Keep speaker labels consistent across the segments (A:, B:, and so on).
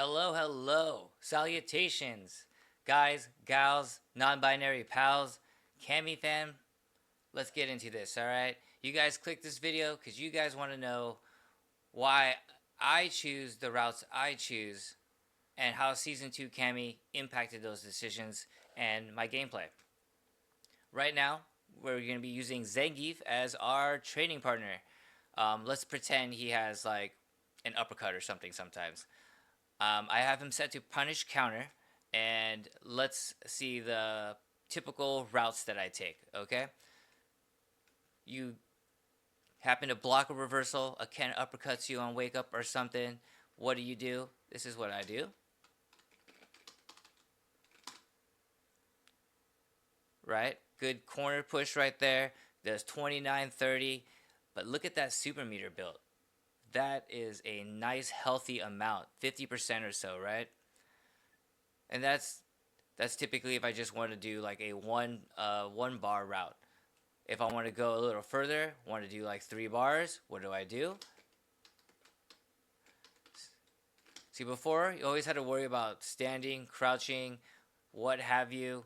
A: Hello, hello. Salutations. Guys, gals, non binary pals, Cammy fam, let's get into this, alright? You guys click this video because you guys want to know why I choose the routes I choose and how Season 2 Cammy impacted those decisions and my gameplay. Right now, we're going to be using Zangief as our training partner. Let's pretend he has like an uppercut or something sometimes. I have him set to punish counter, and let's see the typical routes that I take. Okay, you happen to block a reversal, a Ken uppercuts you on wake up or something. What do? This is what I do. Right, good corner push right there. There's 29-30, but look at that super meter build. That is a nice healthy amount, 50% or so, right? And that's typically if I just want to do like a one bar route. If I want to go a little further, want to do like 3 bars, what do? See, before you always had to worry about standing, crouching, what have you.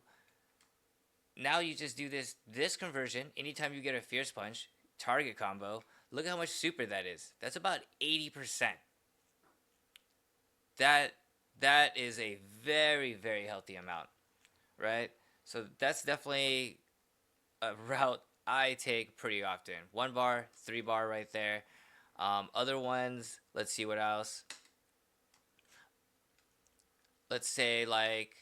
A: Now you just do this conversion anytime you get a fierce punch target combo. Look how much super that is. That's about 80%. That that is a very healthy amount, right? So that's definitely a route I take pretty often. 1 bar, 3 bar right there. Other ones, let's see what else. Let's say like,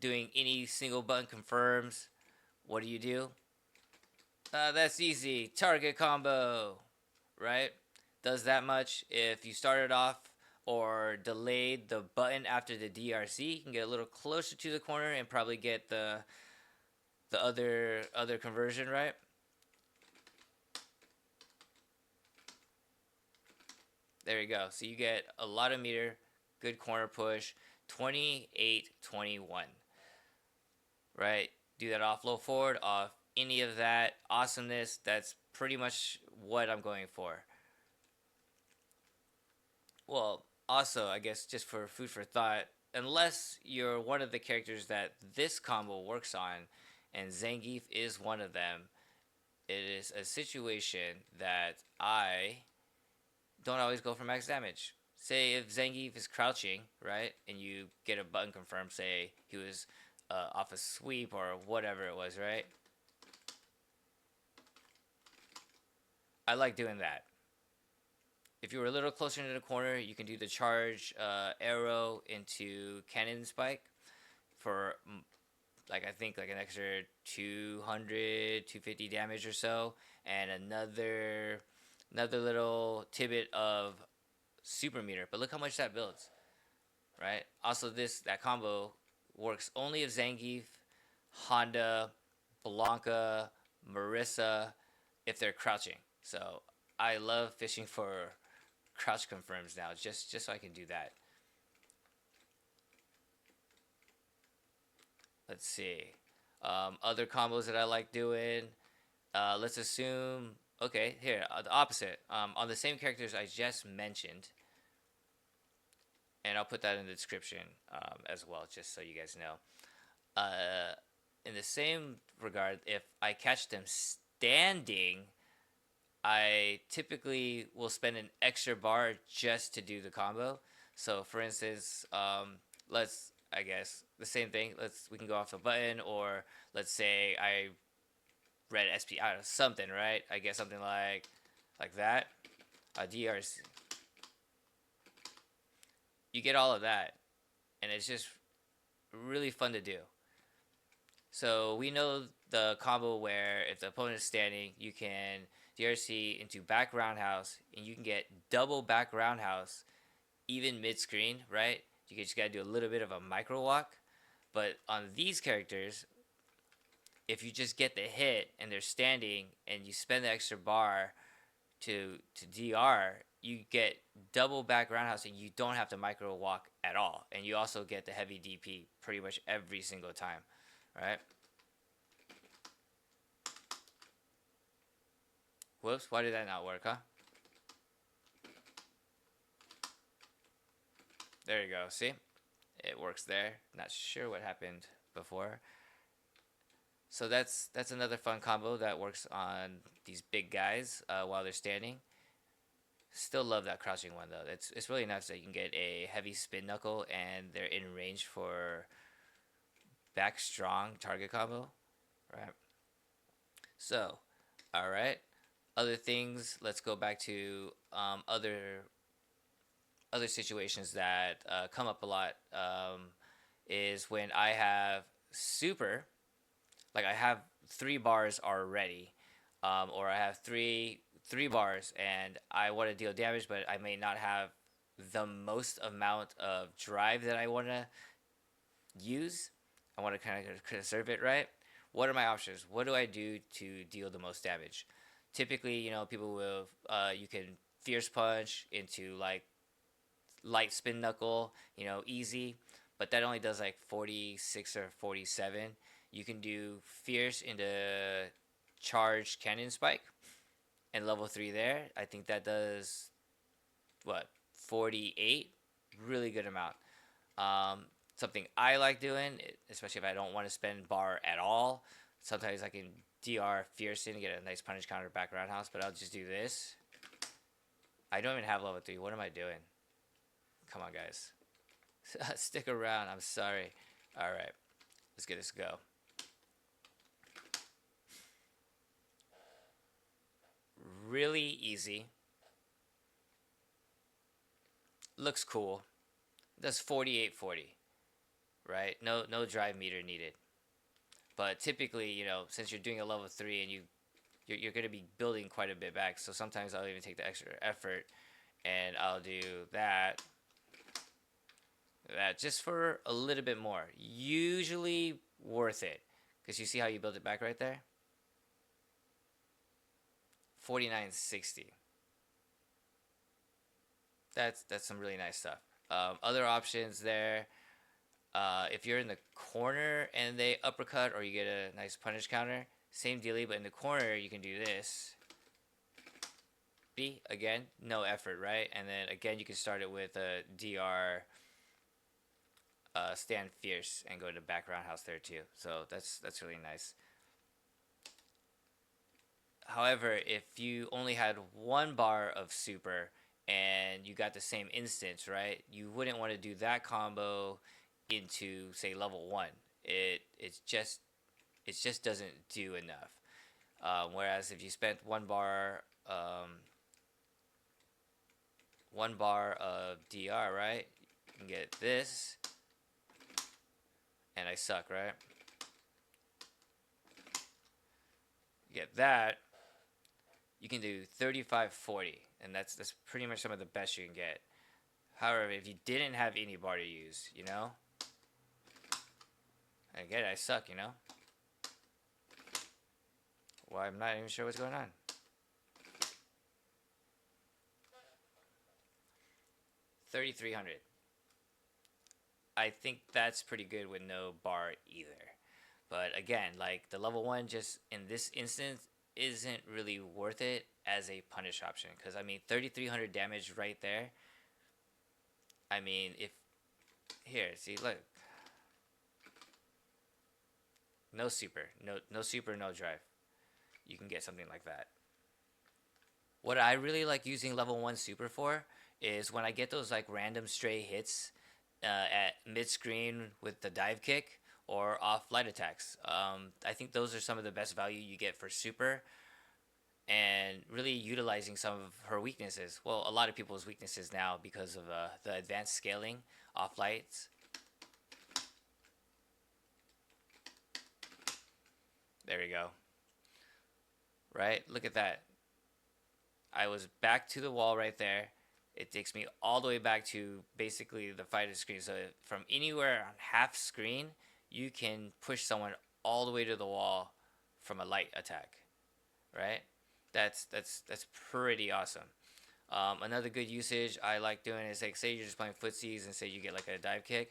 A: doing any single button confirms. What do? That's easy. Target combo, right? Does that much. If you started off or delayed the button after the DRC, you can get a little closer to the corner and probably get the other conversion, right? There you go. So you get a lot of meter, good corner push, 28-21, right? Do that off low forward, off any of that awesomeness. That's pretty much what I'm going for. Well, also, I guess just for food for thought, unless you're one of the characters that this combo works on, and Zangief is one of them, it is a situation that I don't always go for max damage. Say if Zangief is crouching, right, and you get a button confirmed, say he was off a sweep or whatever it was, right? I like doing that. If you were a little closer into the corner, you can do the charge arrow into cannon spike for like I think like an extra 200, 250 damage or so, and another little tidbit of super meter. But look how much that builds, right? Also, that combo works only if Zangief, Honda, Blanka, Marisa, if they're crouching. So I love fishing for crouch confirms now, just so I can do that. Let's see. Other combos that I like doing. Let's assume. Okay, here the opposite. On the same characters I just mentioned, and I'll put that in the description as well, just so you guys know. In the same regard, if I catch them standing, I typically will spend an extra bar just to do the combo. So, for instance, let's I guess the same thing. We can go off the button, or let's say I read SP out of something, right? I get something like that. DRC. You get all of that, and it's just really fun to do. So we know the combo where if the opponent is standing, you can DRC into back roundhouse, and you can get double back roundhouse even mid screen, right? You just gotta do a little bit of a micro walk. But on these characters, if you just get the hit and they're standing and you spend the extra bar to DR, you get double back roundhouse and you don't have to micro walk at all. And you also get the heavy DP pretty much every single time, right? Whoops, why did that not work, huh? There you go. See? It works there. Not sure what happened before. So that's another fun combo that works on these big guys while they're standing. Still love that crouching one though. It's really nice that you can get a heavy spin knuckle and they're in range for back strong target combo, right? So, all right. Other things. Let's go back to other situations that come up a lot. Is when I have super, like I have 3 bars already, or I have three bars and I want to deal damage, but I may not have the most amount of drive that I want to use. I want to kind of conserve it, right? What are my options? What do I do to deal the most damage? Typically, people will you can fierce punch into like light spin knuckle, easy, but that only does like 46 or 47. You can do fierce into charged cannon spike and level 3 there. I think that does what, 48, really good amount. Something I like doing, especially if I don't want to spend bar at all, sometimes I can dr fierce in and get a nice punish counter back roundhouse, but I'll just do this. I don't even have level 3. What am I doing? Come on, guys. Stick around. I'm sorry. All right. Let's get this go. Really easy. Looks cool. Does 4840, right? No drive meter needed. But typically, since you're doing a level 3 and you're going to be building quite a bit back, so sometimes I'll even take the extra effort and I'll do that just for a little bit more. Usually worth it, because you see how you build it back right there. 4960. That's some really nice stuff. Other options there. If you're in the corner and they uppercut or you get a nice punish counter, same dealie, but in the corner you can do this. B again, no effort, right? And then again you can start it with a dr stand fierce and go to back roundhouse there too. So that's really nice. However, if you only had 1 bar of super and you got the same instance, right? You wouldn't want to do that combo into say level 1. It just doesn't do enough. Whereas if you spent 1 bar 1 bar of dr, right? You can get this, and I suck, right? You get that. You can do 3540, and that's pretty much some of the best you can get. However, if you didn't have any bar to use, again, I suck, Well, I'm not even sure what's going on. 3,300. I think that's pretty good with no bar either. But again, like the level 1 just in this instance isn't really worth it as a punish option. Because, 3,300 damage right there. If... Here, see, look. No super. No super, no drive. You can get something like that. What I really like using level 1 super for is when I get those like random stray hits at mid-screen with the dive kick or off light attacks. I think those are some of the best value you get for super, and really utilizing some of her weaknesses. Well, a lot of people's weaknesses now because of the advanced scaling off lights. There we go. Right? Look at that. I was back to the wall right there. It takes me all the way back to basically the fighter screen. So from anywhere on half screen, you can push someone all the way to the wall from a light attack, right? That's pretty awesome. Another good usage I like doing is like, say you're just playing footsies and say you get like a dive kick,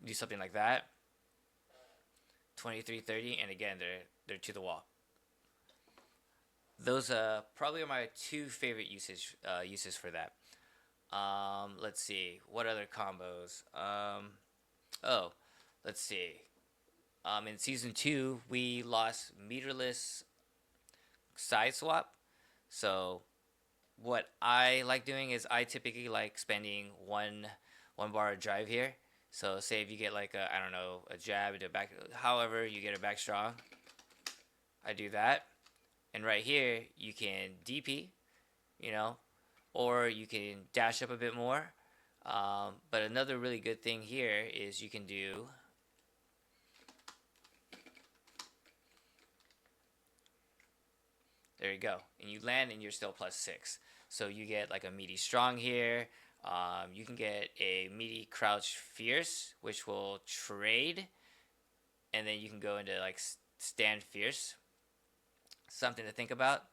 A: do something like that. 2330, and again they're to the wall. Those probably are my 2 favorite uses for that. Let's see. What other combos? Oh, let's see. In season two, we lost meterless side swap. So what I like doing is I typically like spending one bar of drive here. So say if you get like a, I don't know, a jab into back, however you get a back strong, I do that. And right here you can DP, you know, or you can dash up a bit more. But another really good thing here is you can do, there you go, and you land and you're still +6. So you get like a meaty strong here. You can get a meaty crouch fierce, which will trade, and then you can go into like stand fierce. Something to think about.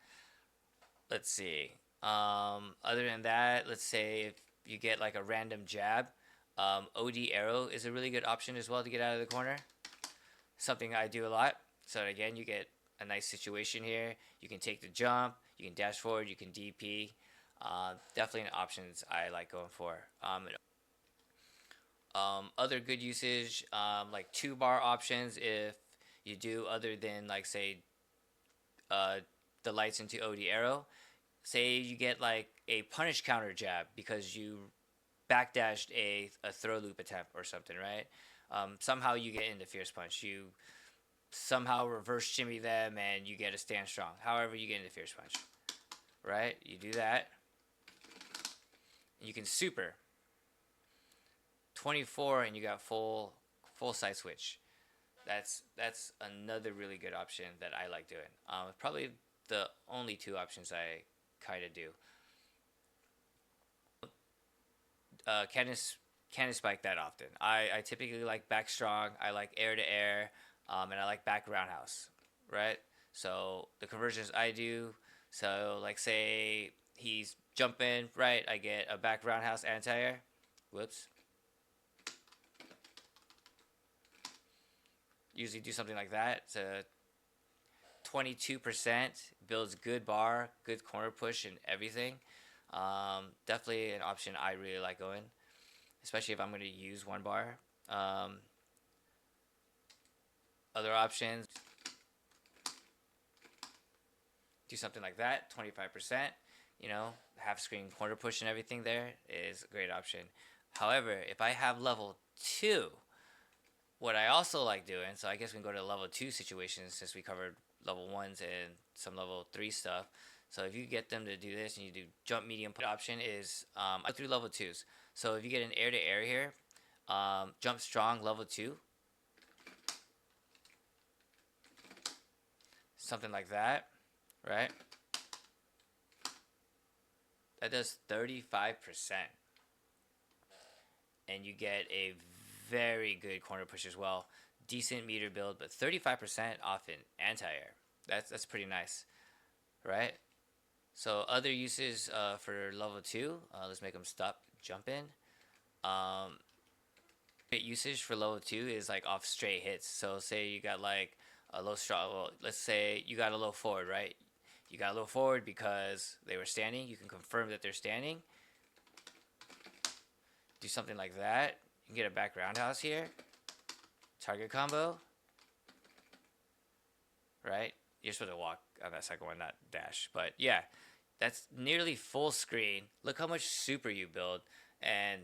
A: Let's see. Other than that, let's say if you get like a random jab, OD arrow is a really good option as well to get out of the corner. Something I do a lot. So again, you get a nice situation here. You can take the jump, you can dash forward, you can DP. Definitely an options I like going for. Other good usage, like 2-bar options if you do other than like say the lights into OD arrow. Say you get like a punish counter jab because you backdashed a throw loop attempt or something, right? Somehow you get into fierce punch. You somehow reverse shimmy them and you get a stand strong. However, you get into fierce punch, right? You do that. You can super 24 and you got full side switch. That's another really good option that I like doing. Probably the only two options I kind of do. Can't spike that often. I typically like back strong. I like air to air, and I like back roundhouse, right? So the conversions I do. So like say he's jumping right, I get a back roundhouse anti-air. Whoops. Usually do something like that. It's a 22% builds good bar, good corner push, and everything. Definitely an option I really like going, especially if I'm going to use 1 bar. Other options, do something like that, 25%. You know, half screen corner push and everything there is a great option. However, if I have level 2, what I also like doing, so I guess we can go to level 2 situations since we covered level 1s and some level 3 stuff. So if you get them to do this and you do jump medium option is I through level 2s. So if you get an air to air here, jump strong level 2, something like that, right? That does 35%. And you get a very good corner push as well. Decent meter build, but 35% off in anti-air. That's pretty nice, right? So other uses for level 2, let's make them stop jumping. Usage for level 2 is like off straight hits. So say you got like a low straw, well, let's say you got a low forward, right? You got a low forward because they were standing. You can confirm that they're standing. Do something like that. You can get a back roundhouse here. Target combo. Right? You're supposed to walk on that second one, not dash. But yeah, that's nearly full screen. Look how much super you build. And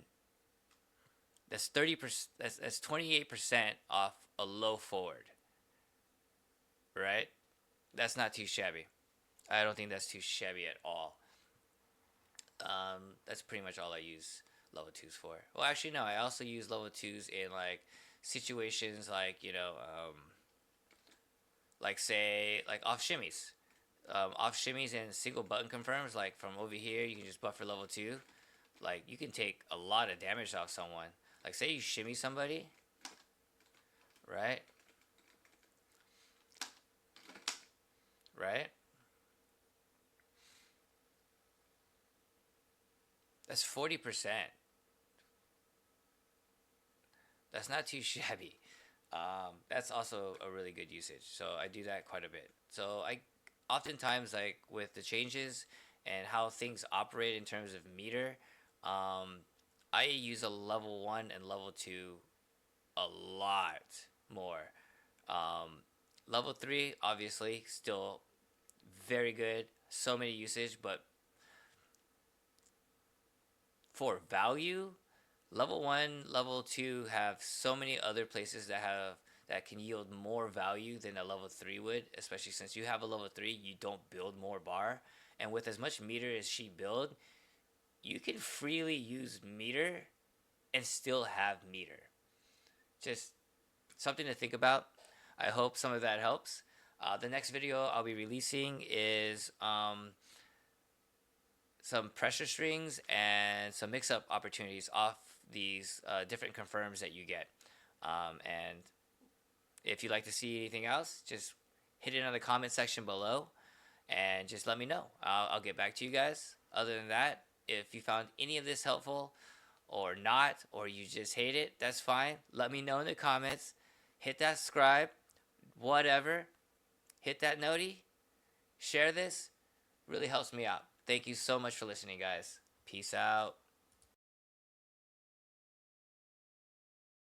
A: that's 30%. That's 28% off a low forward. Right? That's not too shabby. I don't think that's too shabby at all. That's pretty much all I use level 2s for. Well, actually, no. I also use level 2s in like situations like, you know, like say like off shimmies. Off shimmies and single button confirms, like from over here, you can just buffer level 2. Like you can take a lot of damage off someone. Like say you shimmy somebody, right? Right? That's 40%. That's not too shabby. That's also a really good usage. So I do that quite a bit. So I oftentimes like with the changes and how things operate in terms of meter, I use a level 1 and level 2 a lot more. Um, Level 3, obviously, still very good. So many usage, but for value, level 1, level 2 have so many other places that can yield more value than a level 3 would, especially since you have a level 3, you don't build more bar. And with as much meter as she build, you can freely use meter and still have meter. Just something to think about. I hope some of that helps. The next video I'll be releasing is some pressure strings and some mix-up opportunities off these different confirms that you get. And if you'd like to see anything else, just hit it in the comment section below and just let me know. I'll get back to you guys. Other than that, if you found any of this helpful or not, or you just hate it, that's fine. Let me know in the comments. Hit that subscribe, whatever. Hit that noti. Share this. Really helps me out. Thank you so much for listening, guys. Peace out.